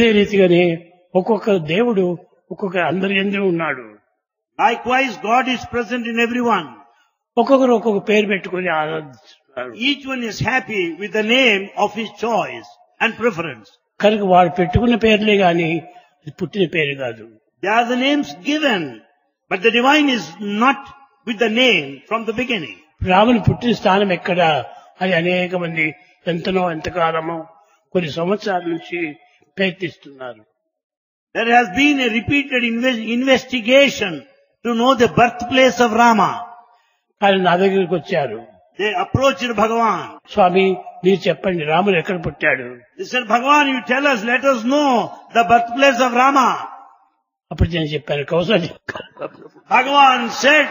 అదే రీతిగానే ఒక్కొక్క దేవుడు ఒక్కొక్క అందరి యందు ఉన్నాడు. Likewise, God is present in everyone. ఒక్కొక్కరు ఒక్కొక్క పేరు పెట్టుకుని ఆరాధిస్తున్నారు. Each one is happy with the name of his choice and preference. కనుక వాడు పెట్టుకున్న పేర్లే గాని అది పుట్టిన పేరు కాదు. They are the names given, but the divine is not with the name from the beginning. రాముని పుట్టిన స్థానం ఎక్కడ అని అనేక మంది ఎంతకాలమో కొన్ని సంవత్సరాల నుంచి ప్రయత్నిస్తున్నారు. There has been a repeated investigation to know the birthplace of Rama. కానీ నా దగ్గరికి వచ్చారు. They approached Bhagavan. స్వామి మీరు చెప్పండి రాముడు ఎక్కడ పుట్టాడు? They said, Bhagavan, you tell us, let us know the birthplace of Rama. అప్పుడు నేను చెప్పాను Kaushalya. Bhagavan said,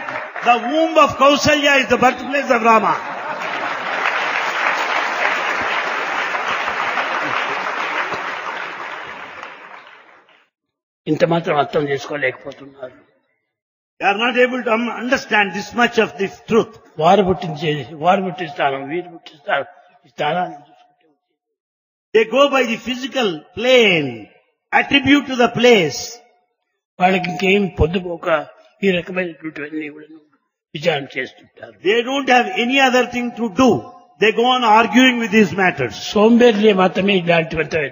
the womb of Kausalya is the birthplace of Rama. ఇంత మాత్రం అర్థం చేసుకోలేకపోతున్నారు. They are not able to understand this much of this truth. వారు పుట్టిన స్థానం వీరు పుట్టిన స్థానం ఈ స్థానాన్ని చూసుకుంటే They go by the physical plane, attribute to the place. వాళ్ళకి ఇంకేం పొద్దుపోక ఈ రకమైనటువంటివన్నీ కూడా విచారణ చేస్తుంటారు. They don't have any other thing to do. They go on arguing with these matters. సోంబేర్లే మాత్రమే ఇలాంటివంతా.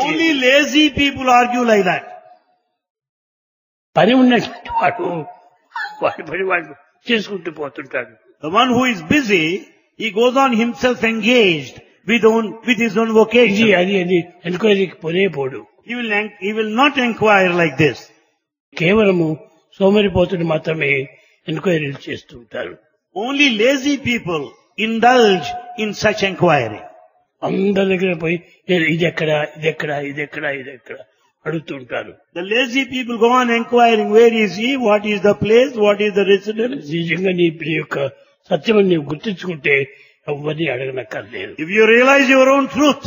Only lazy people argue like that. పని ఉన్నటువంటి వాడి పని వాడు చేసుకుంటూ పోతుంటాడు. The one who is busy, he goes on himself engaged with his own vocation. అది ఎంక్వైరీకి పోడు. He will not inquire like this. కేవలము సోమరిపోతుడు మాత్రమే ఎంక్వైరీలు చేస్తూ ఉంటారు. Only lazy people indulge in such inquiry. అందరి దగ్గర పోయి ఇదెక్కడ అడుగుతూ ఉంటారు. The lazy people go on inquiring, where is he, what is the place, what is the residence. నిజంగా నీ యొక్క సత్యమని నీవు గుర్తించుకుంటే ఎవరిని అడగనక్కర్లేదు. If you realize your own truth,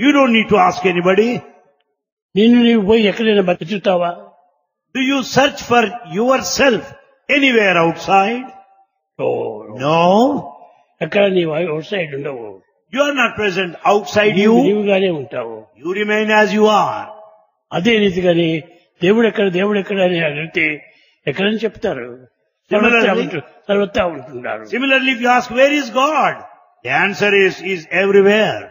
you don't need to ask anybody. నీవు పోయి ఎక్కడైనా బతుకుతావా? Do you search for yourself anywhere outside? No. ఎక్కడ నీవు అవుట్ సైడ్ ఉండవు. You are not present outside you. నీవుగానే ఉంటావు. You remain as you are. అదే రీతిగానే దేవుడు ఎక్కడ అని అడిగితే ఎక్కడని చెప్తారు. సర్వత్రా ఉంటున్నారు. Similarly, if you ask where is God, the answer is everywhere.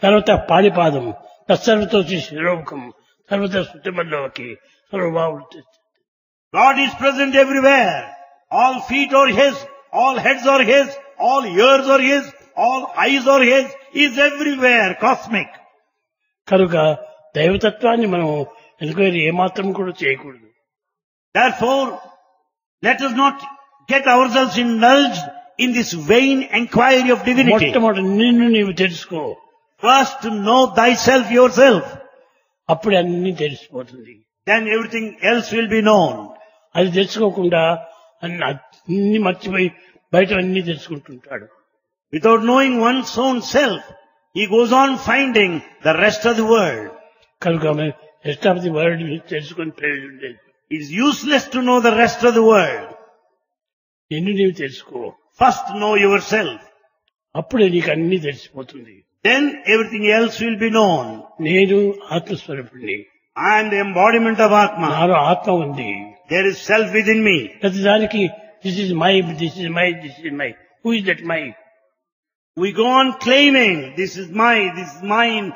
sarvatah panipadam thyself siromukham sruthimalloke sarvamavruthya. God is present everywhere. All feet are His, all heads are His, all ears are His, all eyes are His. He is everywhere, cosmic. కనుక దైవతత్వాన్ని మనం enquiry ఏమాత్రం కూడా చేయకూడదు. Therefore, let us not get ourselves indulged in this vain inquiry of divinity. మొట్టమొదటి నిన్ను నీవు తెలుసుకో. First to know thyself yourself. అప్పుడే అన్ని తెలిసిపోతుంది. Then everything else will be known. అది తెలుసుకోకుండా అన్ని మర్చిపోయి బయట అన్ని తెలుసుకుంటుంటాడు. Without knowing one's own self, he goes on finding the rest of the world. కనుక రెస్ట్ ఆఫ్ ది వరల్డ్ తెలుసుకుని ప్రయోజనం లేదు. It is useless to know the rest of the world. నిన్ను నీవు తెలుసుకో. First know yourself. అప్పుడే నీకు అన్ని తెలిసిపోతుంది. Then everything else will be known. నేను ఆత్మస్వరూపుణ్ణి. I am the embodiment of Atma. నాలో ఆత్మ ఉంది. There is self within me. ప్రతిదానికి this is my. Who is that my? We go on claiming, this is mine.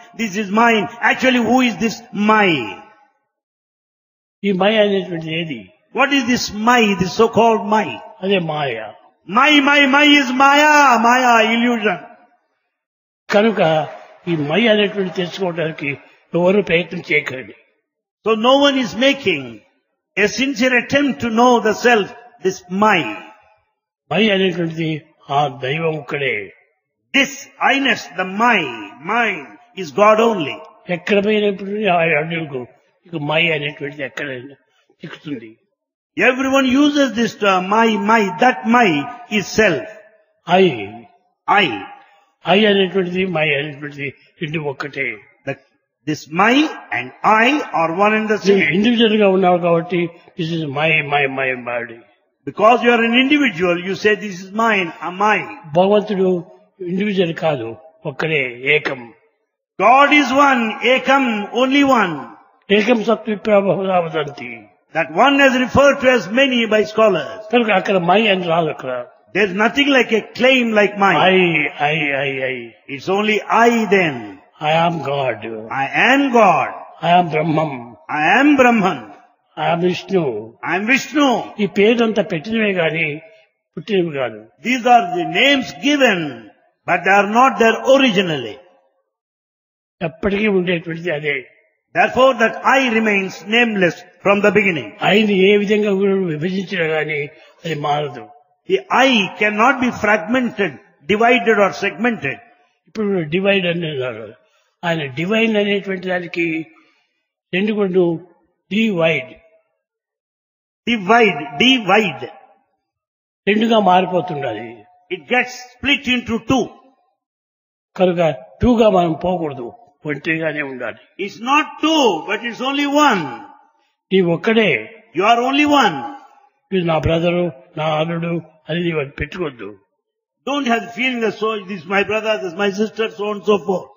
Actually, who is this my? ఈ my అనేటువంటిది ఏది? What is this my, this so-called my? అదే మాయ. My is Maya, illusion. కనుక ఈ my అనేటువంటి తెలుసుకోవడానికి ఎవరు ప్రయత్నం చేయకండి. So no one is making a sincere attempt to know the self, this my. My అనేటువంటిది ఆ దైవం ఒక్కడే. This I-ness, the mine, is God only. ఎక్కడ పోయినప్పుడు అడుగు ఇక మై అనేటువంటిది ఎక్కడైనా చిక్కుతుంది. Everyone uses this term, my, that my is self. I అనేటువంటిది మై అనేటువంటిది రెండు ఒక్కటే. This my and I are one and the same. Individual గా ఉన్నావు కాబట్టి this is my body. Because you are an individual, you say this is mine, my. భగవంతుడు individual కాదు, ఒక్కడే ఏకం. God is one, ekam, only one. ఏకం సత్విప్రా బహుధా వదంతి. That one is referred to as many by scholars. కనుక అక్కడ my అని రాదు. అక్కడ There's nothing like a claim like mine. I It's only I then. I am God, I am God. I am Brahman, I am Brahman. I am Vishnu. I am Vishnu. ఈ పేరంతా పెట్టినవే గాని పుట్టినవి కాదు. These are the names given, but they are not there originally. ఎప్పటికీ ఉండేటువంటిది అదే. Therefore that I remains nameless from the beginning. ఐని ఏ విధంగా విభజించినా గాని అది మారదు. The I cannot be fragmented, divided or segmented. ఇప్పుడు డివైడ్ అని అన్నారు. ఆయన డివైన్ అనేటువంటి దానికి రెండు కూడా డివైడ్ రెండుగా మారిపోతుండాలి. It gets split into two. కనుక టూగా మనం పోకూడదు, ఒంటరిగానే ఉండాలి. It's not two, but it's only one. నీ ఒక్కడే. You are only one. ఇది నా బ్రదరు, నా అల్లుడు అని నీవు పెట్టుకోవద్దు. Don't have the feeling that so this is my brother, this is my sister, so on and so forth.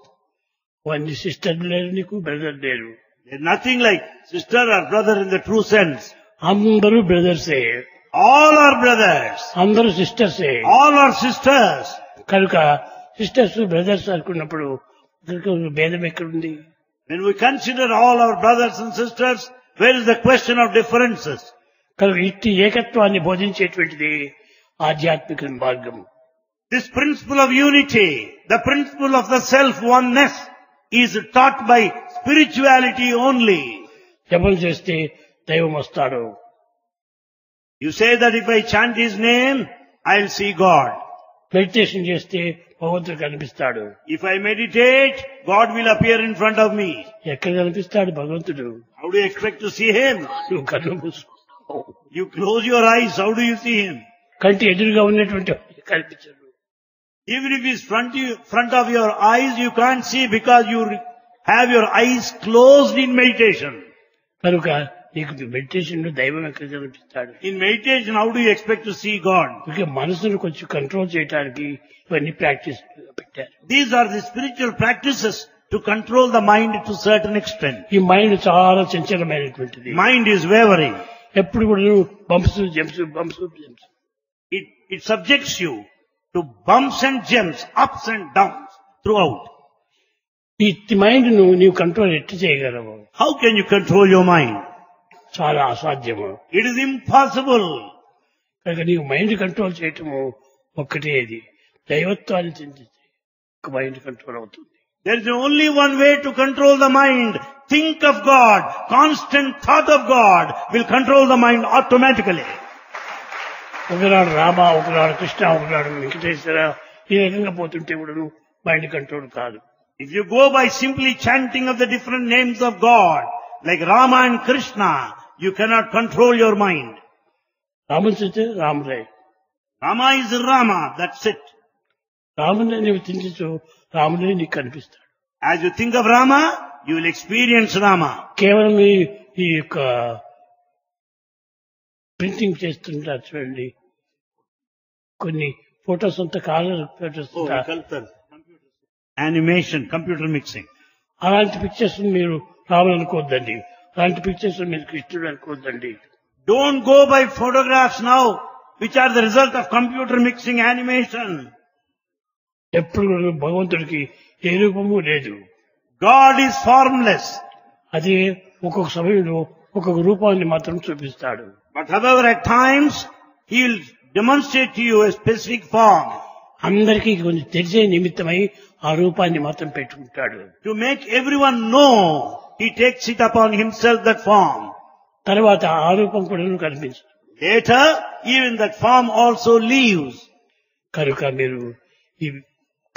వాడిని సిస్టర్ లేరు, నీకు బ్రదర్ లేరు. There's nothing like sister or brother in the true sense. అందరూ బ్రదర్సే. All are brothers. అందరూ సిస్టర్సే. All are sisters. కనుక sisters brothers అనుకున్నప్పుడు భేదం ఎక్కడుంది? When we consider all our brothers and sisters, where is the question of differences? కనుక ఇట్టి ఏకత్వాన్ని బోధించేటువంటిది ఆధ్యాత్మిక మార్గం. This principle of unity, the principle of the self-oneness, is taught by spirituality only. జపం చేస్తే దైవం వస్తాడు. You say that if I chant his name, I'll see God. Meditation చేస్తే భగవంతుడు కనిపిస్తాడు. If I meditate, God will appear in front of me. ఎక్కడ కనిపిస్తాడు భగవంతుడు? How do you expect to see him? నువ్వు కళ్ళు మూసుకో. You close your eyes, how do you see him? కంటి ఎదురుగా ఉన్నటువంటి కనిపించడు. Even if he's front of your eyes, you can't see because you have your eyes closed in meditation. కనుక నీకు meditation లో దైవం ఎక్కడ కనిపిస్తాడు? In meditation, how do you expect to see God? మనసును కొంచెం కంట్రోల్ చేయడానికి ఇవన్నీ ప్రాక్టీస్ పెట్టారు. These are the spiritual practices to control the mind to a certain extent. ఈ మైండ్ చాలా చంచలమైనటువంటిది. Mind is wavering. ఎప్పుడు కూడా bumps jumps. It subjects you to bumps and jumps, ups and downs throughout. ఈ mind ను నీవు control ఎట్టు చేయగలవు? How can you control your mind? చాలా అసాధ్యము. It is impossible. కనుక నీవు మైండ్ కంట్రోల్ చేయటము ఒక్కటే. ఇది దైవత్వాన్ని చెందితే ఒక మైండ్ కంట్రోల్ అవుతుంది. There is only one way to control the mind. Think of God. Constant thought of God will control the mind automatically. ఒకనాడు రామ, ఒకనాడు కృష్ణ, ఒకనాడు వెంకటేశ్వర, ఈ రకంగా పోతుంటే కూడా మైండ్ కంట్రోల్ కాదు. If you go by simply chanting of the different names of God, like Rama and Krishna, you cannot control your mind. రాముని చూస్తే రాముడే. Rama is Rama, that's it. రాముని నీవు చింతించు, రాముడే నీకు కనిపిస్తాడు. As you think of Rama, you will experience Rama. కేవలం ఈ యొక్క ప్రింటింగ్ చేస్తుంటారు చూడండి, కొన్ని ఫోటోస్ అంతా colour photos, Animation, computer mixing. అలాంటి పిక్చర్స్ మీరు రాముడు అనుకోవద్దండి, అలాంటి పిక్చర్స్ మీరు కృష్ణుడు అనుకోవద్దండి. Don't go by photographs now, which are the result of computer mixing animation. ఎప్పుడు భగవంతుడికి ఏ రూపము లేదు. God is formless. అది ఒక్కొక్క సమయంలో ఒక్కొక్క రూపాన్ని మాత్రం చూపిస్తాడు. But however, at times, He will demonstrate to you a specific form. అందరికీ కొంచెం తెలిసే నిమిత్తమై ఆ రూపాన్ని మాత్రం పెట్టుకుంటాడు. To make everyone know, He takes it upon Himself, that form. తర్వాత ఆ రూపం కూడా కనిపించదు. Later, even that form also leaves. కనుక మీరు ఈ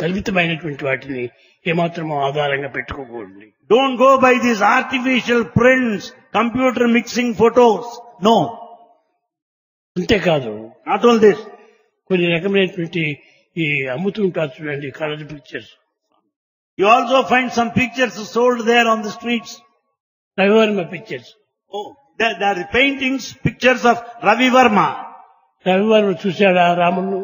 కల్పితమైనటువంటి వాటిని ఏమాత్రమో ఆధారంగా పెట్టుకోకూడదు. Don't go by these artificial prints, computer mixing photos. No. అంతేకాదు, Not all this. కొన్ని రకమైనటువంటి ఈ అమ్ముతుంటారు చూడండి, colour pictures. You also find some pictures sold there on the streets. Ravi Varma pictures. Oh, there are the paintings, pictures of Ravi Verma. Ravi Varma చూశాడా రాముడు?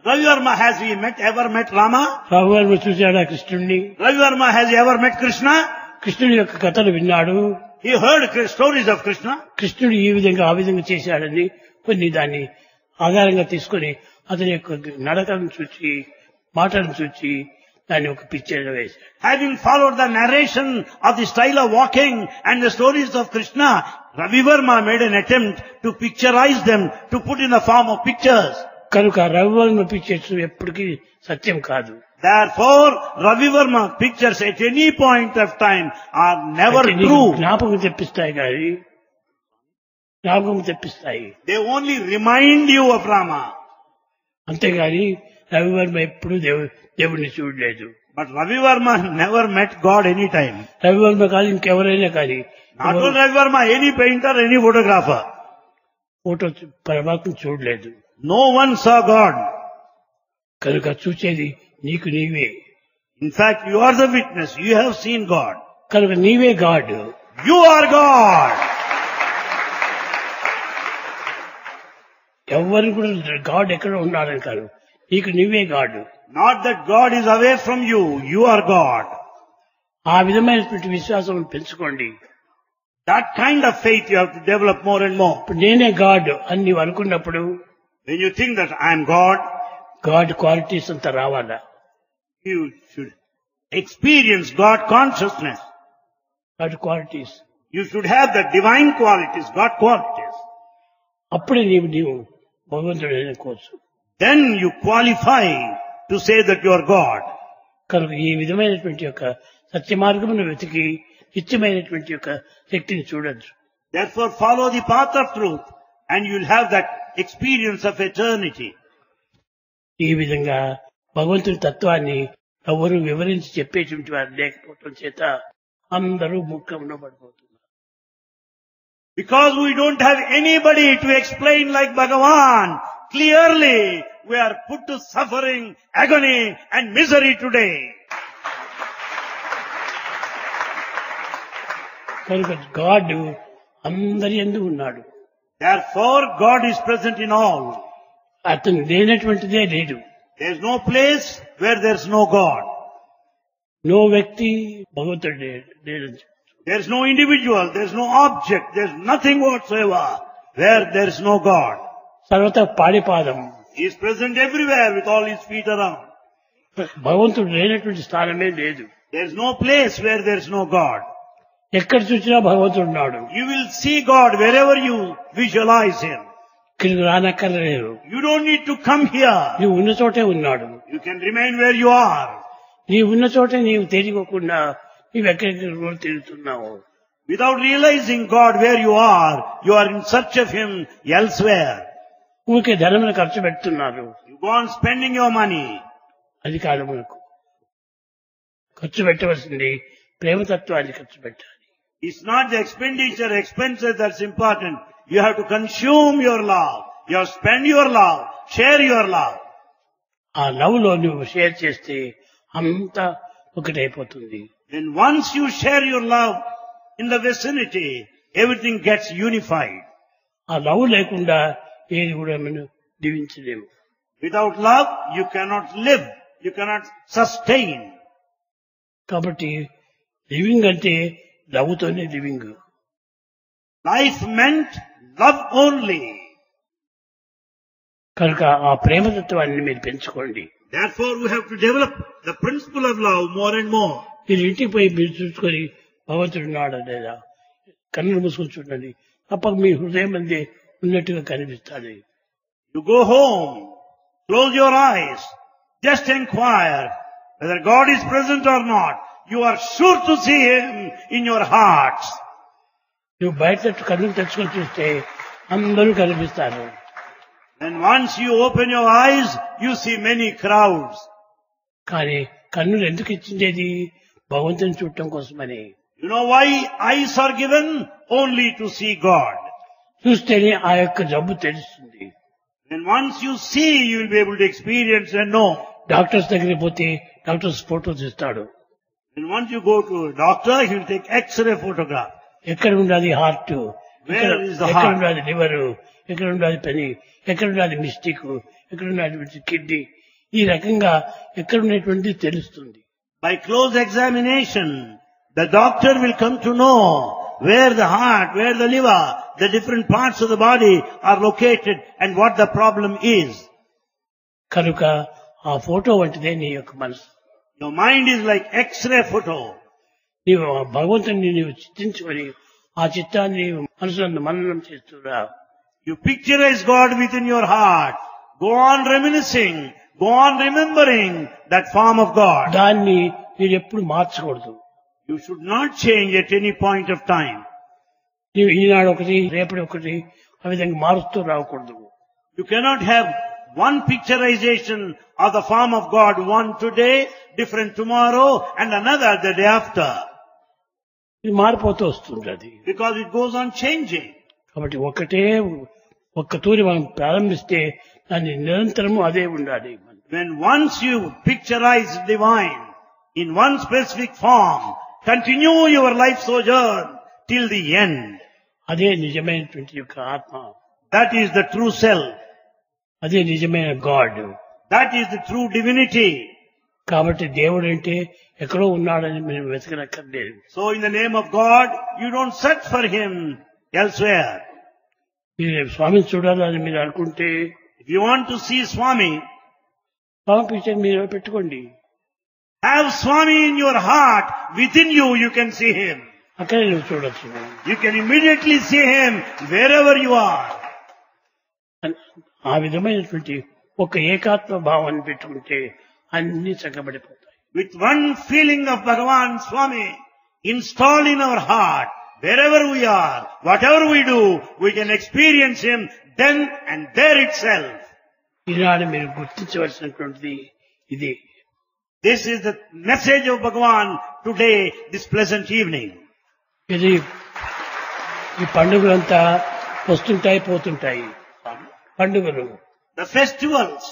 Ravi Verma, has he ever met Rama? Ravi Varma చూశాడా కృష్ణుడిని? Ravi Verma, has he ever met Krishna? కృష్ణుడి యొక్క కథలు విన్నాడు. He heard stories of Krishna. కృష్ణుడు ఈ విధంగా ఆ విధంగా చేశాడని కొన్ని దాన్ని ఆధారంగా తీసుకొని అతని యొక్క నడకలను చూచి మాటలను చూచి దాన్ని ఒక పిక్చర్ వేశాడు. Having followed the narration of the style of walking and the stories of Krishna, Ravi Verma made an attempt to picturize them, to put in the form of pictures. కనుక రవివర్మ పిక్చర్స్ ఎప్పటికీ సత్యం కాదు. Therefore, Ravi Verma pictures at any point of time are never true. జ్ఞాపకం తెప్పిస్తాయి కానీ జ్ఞాపకం తెప్పిస్తాయి. They only remind you of Rama. అంతేగాని రవివర్మ ఎప్పుడు దేవుణ్ణి చూడలేదు. But Ravi Verma never met God any time. Ravi Varma కాదు ఇంకెవరైనా కానీ Not only Ravi Verma, any painter, any photographer. Photo పరమాత్మను చూడలేదు. No one saw God. కనుక చూసేది నీకు నీవే. In fact, you are the witness. You have seen God. కనుక నీవే గాడ్. You are God. ఎవరు కూడా గాడ్ ఎక్కడ ఉన్నాడని కాదు, నీకు నీవే God. Not that God is away from you. You are God. ఆ విధమైనటువంటి విశ్వాసం పెంచుకోండి. That kind of faith you have to develop more and more. ఇప్పుడు నేనే గాడ్ అని నీవు అనుకున్నప్పుడు, When you think that I am God, God qualities అంతా రావాలా. you should experience God consciousness. God qualities You should have the divine qualities, God qualities. అప్పుడే నీవు భగవంతుడు అనుకోవచ్చు. Then you qualify to say that you are God. కనుక ఈ విధమైనటువంటి యొక్క సత్య మార్గమును వెతికి నిత్యమైనటువంటి యొక్క శక్తిని చూడొచ్చు. Therefore follow the path of truth and you'll have that experience of eternity. ఈ విధంగా భగవంతుని తత్వాన్ని ఎవరు వివరించి చెప్పేటువంటి వారు లేకపోవడం చేత అందరూ ముఖ్యంలో పడిపోతున్నారు. Because we don't have anybody to explain like Bhagavan, clearly we are put to suffering, agony and misery today. కనుక గాడ్ అందరి యందు ఉన్నాడు. Therefore God is present in all. అతను లేనటువంటిదే లేదు. There is no place where there is no God. No వ్యక్తి భగవంతుడు లేడు. There is no individual, there is no object, there is nothing whatsoever where there is no God. సర్వత పాడిపాదం. He is present everywhere with all his feet around. భగవంతుడు లేనటువంటి స్థానమే లేదు. There is no place where there is no God. ఎక్కడ చూసినా భగవంతుడు ఉన్నాడు. You will see God wherever you visualize Him. ఇక్కడికి రానక్కర్లేదు. You don't need to come here. నీవు ఉన్న చోటే ఉన్నాడు. You can remain where you are. నీవు ఉన్న చోటే నీవు తెలియకుండా నీవు ఎక్కడెక్కడ తిరుగుతున్నావు. Without realizing God where you are in search of Him elsewhere. ఊరికే ధనమును ఖర్చు పెడుతున్నారు. You go on spending your money. అది కాదు మనకు ఖర్చు పెట్టవలసింది ప్రేమతత్వాన్ని ఖర్చు పెట్టాలి. It's not the expenses that's important. You have to consume your love. You have to spend your love. Share your love. ఆ లవ్ లో నువ్వు షేర్ చేస్తే అంతా ఒకటైపోతుంది. Then once you share your love in the vicinity, everything gets unified. ఆ love లేకుండా ఏది కూడా మనం జీవించలేము. Without love, you cannot live. You cannot sustain. కాబట్టి లివింగ్ అంటే లవ్ తోనే living. Life meant love only. కనుక ఆ ప్రేమతత్వాన్ని మీరు పెంచుకోండి. Therefore, we have to develop the principle of love more and more. మీరు ఇంటికి పోయి మీరు చూసుకొని భగవంతుడు ఉన్నాడా లేదా కన్నులు మూసుకొని చూడండి. అప్ప మీ హృదయం అందే ఉన్నట్టుగా కనిపిస్తాడు. You go home, close your eyes, just inquire whether God is present or not. You are sure to see Him in your hearts. నువ్వు బయట కన్నులు తెచ్చుకొని చూస్తే అందరూ కనిపిస్తారు. And once you open your eyes, you see many crowds. కానీ కన్నులు ఎందుకు ఇచ్చిండేది? భగవంతుని చూడటం కోసమని. You know why eyes are given? Only to see God. చూస్తేనే ఆ యొక్క జబ్బు తెలుస్తుంది. And once you see, you will be able to experience and know. Doctors దగ్గరికి పోతే డాక్టర్స్ ఫోటోస్ ఇస్తాడు. And once you go to a doctor, he will take X-ray photograph. ఎక్కడ ఉండాలి హార్ట్, Where is the ఎక్కడ heart? ఉండాలి liver, ఎక్కడ ఉండాలి పెని, ఎక్కడ ఉండాలి మిస్టిక్, ఎక్కడ ఉండాలి కిడ్నీ, ఈ రకంగా ఎక్కడ ఉన్నటువంటి తెలుస్తుంది. By close examination, the doctor will come to know where the heart, where the liver, the different parts of the body are located and what the problem is. కనుక ఆ ఫోటో వంటిదే నీ యొక్క మనసు. Your mind is like X-ray photo. నీవు ఆ భగవంతుని నీవు చిత్తించుకొని ఆ చిత్తాన్ని నీవు మనసునందు మననం చేస్తున్నా. You picturize God within your heart. Go on reminiscing. Go on remembering that form of God. దాన్ని మీరు ఎప్పుడు మార్చకూడదు. You should not change at any point of time. నీవు ఈనాడు ఒకటి రేపటి ఒకటి ఆ విధంగా మారుస్తూ రాకూడదు. You cannot have one picturization of the form of God, one today, different tomorrow, and another the day after. ఇది మారిపోతూ వస్తుంది అది. Because it goes on changing. కాబట్టి ఒక్క తూరి మనం ప్రారంభిస్తే దాన్ని నిరంతరము అదే ఉండాలి. When once you picturize divine in one specific form, continue your life sojourn till the end. అదే నిజమైనటువంటి యొక్క ఆత్మ. That is the true self. అదే నిజమైన God. That is the true divinity. కాబట్టి దేవుడు అంటే ఎక్కడో ఉన్నాడని మనం వెతకనక్కర్లేదు. So in the name of God, you don't search for him elsewhere. మీరు స్వామిని చూడాలని మీరు అనుకుంటే, If you want to see Swami, Swami picture మీరు పెట్టుకోండి. have Swami in your heart. Within you, you can see him. అక్కడే నువ్వు చూడొచ్చు. You can immediately see him wherever you are. ఆ విధమైనటువంటి ఒక ఏకాత్మ భావాన్ని పెట్టుకుంటే అన్ని చక్కబడిపోతాయి. With one feeling of Bhagavan Swami installed in our heart, wherever we are, whatever we do, we can experience him then and there itself. ఈనాడు మీరు గుర్తించవలసినటువంటిది ఇది. This is the message of Bhagavan today, this pleasant evening. ఇది ఈ పండుగలంతా వస్తుంటాయి పోతుంటాయి. పండుగలు, The festivals,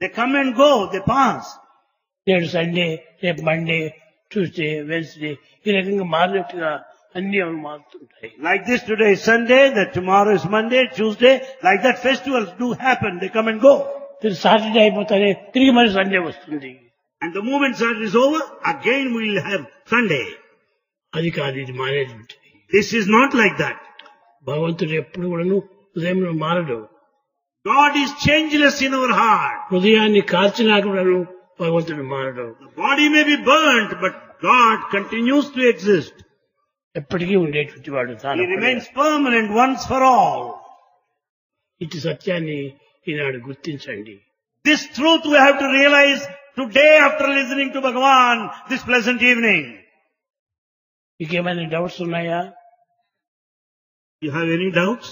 they come and go, they pass. నేడు Sunday, రేపు Monday, Tuesday, Wednesday, ఈ రకంగా మారినట్టుగా అన్ని అవి మారుతుంటాయి. Like this, today is Sunday, that tomorrow is Monday, Tuesday, like that festivals do happen, they come and go. Saturday అయిపోతానే తిరిగి మరి సండే వస్తుంది. And the moment Saturday is over, again we will have Sunday. అది కాదు ఇది మారేటువంటి. This is not like that. భగవంతుడు ఎప్పుడు కూడాను హృదయంలో మారడు. God is changeless in our heart. హృదయాన్ని కాల్చినా కూడాను భగవంతుడు మారడు. The body may be burnt, but God continues to exist. ఎప్పటికీ ఉండేటువంటి వాడు తాను. He remains permanent once for all. ఇటు సత్యాన్ని ఈనాడు గుర్తించండి. This truth we have to realize today after listening to Bhagavan this pleasant evening. మీకేమైనా డౌట్స్ ఉన్నాయా? You have any doubts?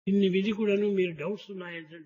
ఇన్ని విధి కూడాను మీరు డౌట్స్ ఉన్నాయంటే